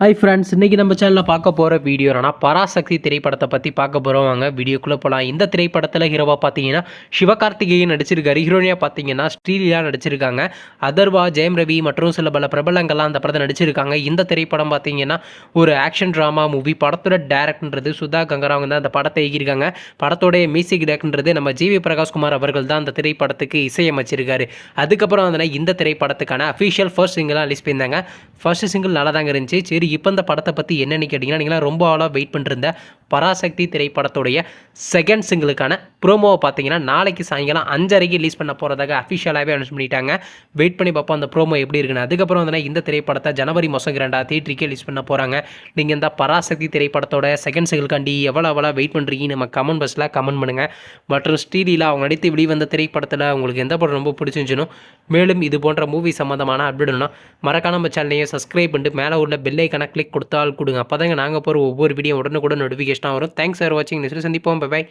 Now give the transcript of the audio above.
Hi friends, இன்றைக்கி நம்ம சேனலில் பார்க்க போகிற வீடியோ என்னன்னா பராசக்தி திரைப்படத்தை பற்றி பார்க்க போகிறோம். வாங்க வீடியோக்குள்ளே போகலாம். இந்த திரைப்படத்தில் ஹீரோவாக பார்த்தீங்கன்னா சிவகார்த்திகேயன் நடிச்சிருக்காரு. ஹீரோனியாக பார்த்தீங்கன்னா ஸ்ரீலீலா நடிச்சிருக்காங்க. அதர்வா, ஜெயம் ரவி மற்றும் சில பல பிரபலங்கள்லாம் அந்த படத்தை நடிச்சிருக்காங்க. இந்த திரைப்படம் பார்த்தீங்கன்னா ஒரு ஆக்ஷன் ட்ராமா மூவி. படத்தோட டேரக்டர்ன்றது சுதா கங்கராவங்க தான் அந்த படத்தை இயக்கியிருக்காங்க. படத்தோடைய மியூசிக் டேரக்டர்ன்றது நம்ம ஜிவி பிரகாஷ்குமார் அவர்கள் தான் அந்த திரைப்படத்துக்கு இசையமைச்சிருக்காரு. அதுக்கப்புறம் வந்து இந்த திரைப்படத்துக்கான அஃபிஷியல் ஃபர்ஸ்ட் சிங்கிளாக ரிலீஸ் பண்ணியிருந்தாங்க. ஃபர்ஸ்ட் சிங்கிள் நல்லா தாங்க இருந்துச்சு. சரி, இப்போ இந்த படத்தை பற்றி என்னென்னு கேட்டிங்கன்னா, நீங்களாம் ரொம்ப ஆளாக வெயிட் பண்ணிருந்த பராசக்தி திரைப்படத்துடைய செகண்ட் சிங்கிளுக்கான ப்ரோமோவை பார்த்தீங்கன்னா நாளைக்கு சாயங்காலம் 5:30க்கு ரிலீஸ் பண்ண போகிறதாக அஃபிஷியலாகவே அனௌன்ஸ் பண்ணிட்டாங்க. வெயிட் பண்ணி பார்ப்போம் அந்த ப்ரோமோ எப்படி இருக்குன்னு. அதுக்கப்புறம் வந்து இந்த திரைப்படத்தை ஜனவரி மாதம் 2 தியேட்டருக்கே ரிலீஸ் பண்ண போகிறாங்க. நீங்கள் இந்த பராசக்தி திரைப்படத்தோட செகண்ட் சிங்கிளுக்காண்டி எவ்வளோ வெயிட் பண்ணுறீங்க நம்ம கமெண்ட் பாக்ஸில் கமெண்ட் பண்ணுங்கள். மற்றும் ஸ்ரீலீலா அவங்க நடித்து வெளிவந்த திரைப்படத்தில் உங்களுக்கு எந்த படம் ரொம்ப பிடிச்சிருந்துச்சுனோ, மேலும் இது போன்ற மூவி சம்மந்தமான அப்டேட்னா மறக்காம நம்ம சேனலையும் சப்ஸ்கிரைப் பண்ணிட்டு மேலே உள்ள பெல் ஐக்கானை கிளிக் கொடுத்தால் கொடுங்க. அப்போ தாங்க நாங்கள் போகிற ஒவ்வொரு வீடியோ உடனுக்குடன் நோட்டிஃபிகேஷனாக வரும். தேங்க்ஸ் ஃபார் வாட்சிங். நெக்ஸ்ட் சந்திப்போம். பை.